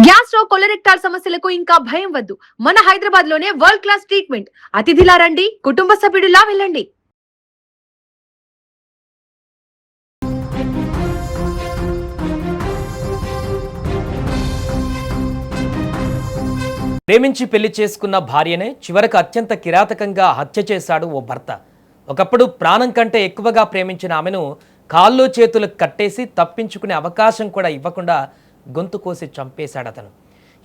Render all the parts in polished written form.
Gastro కొలరెక్టాల్ సమస్యలకు ఇంకా భయం వద్దు. మన హైదరాబాద్ లోనే వరల్డ్ క్లాస్ ట్రీట్మెంట్. అతిథిలా రండి, కుటుంబ సభ్యుడిలా వెళ్ళండి. ప్రేమించి పెళ్లి చేసుకున్న భార్యనే చివరకు అత్యంత కిరాతకంగా హత్య చేశాడు ఓ భర్త. ఒకప్పుడు ప్రాణం కంటే ఎక్కువగా ప్రేమించిన ఆమెను కాళ్ళు చేతులు కట్టేసి తప్పించుకునే అవకాశం కూడా ఇవ్వకుండా గొంతు కోసి చంపేశాడు అతను.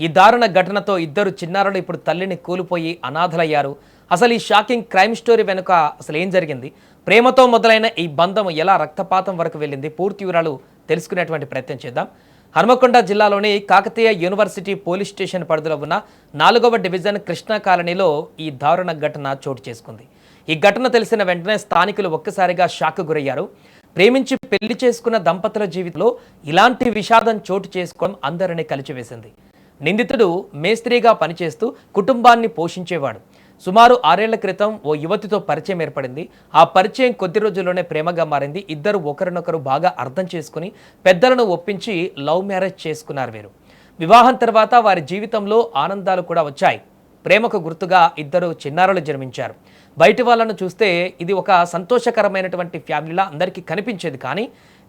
ఈ దారుణ ఘటనతో ఇద్దరు చిన్నారులు ఇప్పుడు తల్లిని కూలిపోయి అనాథలయ్యారు. అసలు ఈ షాకింగ్ క్రైమ్ స్టోరీ వెనుక అసలు ఏం జరిగింది, ప్రేమతో మొదలైన ఈ బంధం ఎలా రక్తపాతం వరకు వెళ్ళింది, పూర్తి వివరాలు తెలుసుకునేటువంటి ప్రయత్నం చేద్దాం. హనుమకొండ జిల్లాలోని కాకతీయ యూనివర్సిటీ పోలీస్ స్టేషన్ పరిధిలో ఉన్న 4వ డివిజన్ కృష్ణా కాలనీలో ఈ దారుణ ఘటన చోటు చేసుకుంది. ఈ ఘటన తెలిసిన వెంటనే స్థానికులు ఒక్కసారిగా షాక్ గురయ్యారు. ప్రేమించి పెళ్లి చేసుకున్న దంపతుల జీవితంలో ఇలాంటి విషాదం చోటు చేసుకోవడం అందరినీ కలిచివేసింది. నిందితుడు మేస్త్రిగా పనిచేస్తూ కుటుంబాన్ని పోషించేవాడు. సుమారు 6 ఏళ్ల క్రితం ఓ యువతితో పరిచయం ఏర్పడింది. ఆ పరిచయం కొద్ది రోజుల్లోనే ప్రేమగా మారింది. ఇద్దరు ఒకరినొకరు బాగా అర్థం చేసుకుని పెద్దలను ఒప్పించి లవ్ మ్యారేజ్ చేసుకున్నారు. వీరు వివాహం తర్వాత వారి జీవితంలో ఆనందాలు కూడా వచ్చాయి. ప్రేమకు గుర్తుగా ఇద్దరు చిన్నారులు జన్మించారు. బయటి వాళ్ళను చూస్తే ఇది ఒక సంతోషకరమైనటువంటి ఫ్యామిలీలా అందరికీ కనిపించేది. కానీ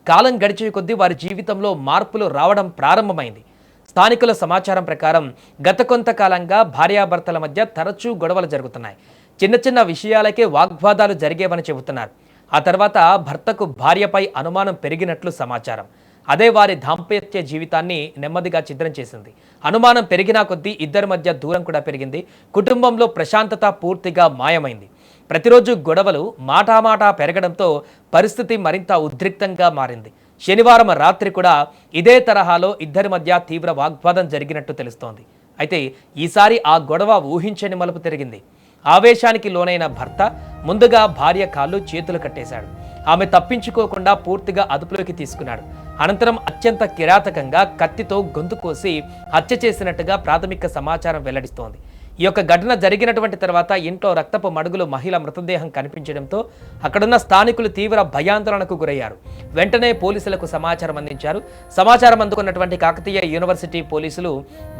కాలం గడిచే కొద్దీ వారి జీవితంలో మార్పులు రావడం ప్రారంభమైంది. స్థానికుల సమాచారం ప్రకారం గత కొంతకాలంగా భార్యాభర్తల మధ్య తరచూ గొడవలు జరుగుతున్నాయి. చిన్న చిన్న విషయాలకే వాగ్వాదాలు జరిగేవని చెబుతున్నారు. ఆ తర్వాత భర్తకు భార్యపై అనుమానం పెరిగినట్లు సమాచారం. అదే వారి దాంపత్య జీవితాన్ని నెమ్మదిగా ఛిద్రం చేసింది. అనుమానం పెరిగినా కొద్దీ ఇద్దరి మధ్య దూరం కూడా పెరిగింది. కుటుంబంలో ప్రశాంతత పూర్తిగా మాయమైంది. ప్రతిరోజు గొడవలు మాటామాటా పెరగడంతో పరిస్థితి మరింత ఉద్రిక్తంగా మారింది. శనివారం రాత్రి కూడా ఇదే తరహాలో ఇద్దరి మధ్య తీవ్ర వాగ్వాదం జరిగినట్టు తెలుస్తోంది. అయితే ఈసారి ఆ గొడవ ఊహించని మలుపు తిరిగింది. ఆవేశానికి లోనైన భర్త ముందుగా భార్య కాళ్ళు చేతులు కట్టేశాడు. ఆమె తప్పించుకోకుండా పూర్తిగా అదుపులోకి తీసుకున్నాడు. అనంతరం అత్యంత కిరాతకంగా కత్తితో గొంతు కోసి హత్య చేసినట్టుగా ప్రాథమిక సమాచారం వెల్లడిస్తోంది. ఈ యొక్క ఘటన జరిగినటువంటి తర్వాత ఇంట్లో రక్తపు మడుగులు మహిళ మృతదేహం కనిపించడంతో అక్కడున్న స్థానికులు తీవ్ర భయాందోళనకు గురయ్యారు. వెంటనే పోలీసులకు సమాచారం అందించారు. సమాచారం అందుకున్నటువంటి కాకతీయ యూనివర్సిటీ పోలీసులు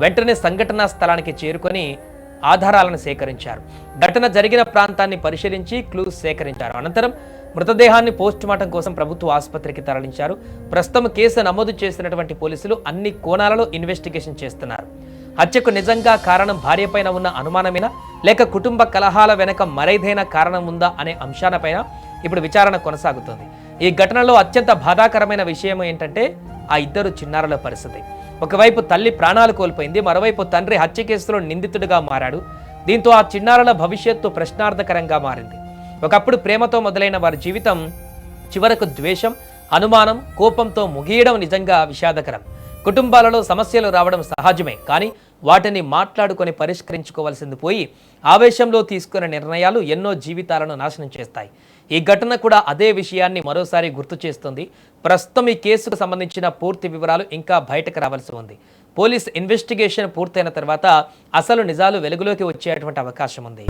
వెంటనే సంఘటనా స్థలానికి చేరుకొని ఆధారాలను సేకరించారు. ఘటన జరిగిన ప్రాంతాన్ని పరిశీలించి క్లూస్ సేకరించారు. అనంతరం మృతదేహాన్ని పోస్టుమార్టం కోసం ప్రభుత్వ ఆసుపత్రికి తరలించారు. ప్రస్తుతం కేసు నమోదు చేసినటువంటి పోలీసులు అన్ని కోణాలలో ఇన్వెస్టిగేషన్ చేస్తున్నారు. హత్యకు నిజంగా కారణం భార్యపైన ఉన్న అనుమానమేనా, లేక కుటుంబ కలహాల వెనక మరేదైనా కారణం ఉందా అనే అంశాలపైన ఇప్పుడు విచారణ కొనసాగుతుంది. ఈ ఘటనలో అత్యంత బాధాకరమైన విషయం ఏంటంటే ఆ ఇద్దరు చిన్నారుల పరిస్థితి. ఒకవైపు తల్లి ప్రాణాలు కోల్పోయింది, మరోవైపు తండ్రి హత్య కేసులో నిందితుడిగా మారాడు. దీంతో ఆ చిన్నారుల భవిష్యత్తు ప్రశ్నార్థకరంగా మారింది. ఒకప్పుడు ప్రేమతో మొదలైన వారి జీవితం చివరకు ద్వేషం, అనుమానం, కోపంతో ముగియడం నిజంగా విషాదకరం. కుటుంబాలలో సమస్యలు రావడం సహజమే, కానీ వాటిని మాట్లాడుకొని పరిష్కరించుకోవాల్సింది పోయి ఆవేశంలో తీసుకునే నిర్ణయాలు ఎన్నో జీవితాలను నాశనం చేస్తాయి. ఈ ఘటన కూడా అదే విషయాన్ని మరోసారి గుర్తు చేస్తుంది. ప్రస్తుతం ఈ కేసుకు సంబంధించిన పూర్తి వివరాలు ఇంకా బయటకు రావాల్సి ఉంది. పోలీస్ ఇన్వెస్టిగేషన్ పూర్తయిన తర్వాత అసలు నిజాలు వెలుగులోకి వచ్చేటువంటి అవకాశం ఉంది.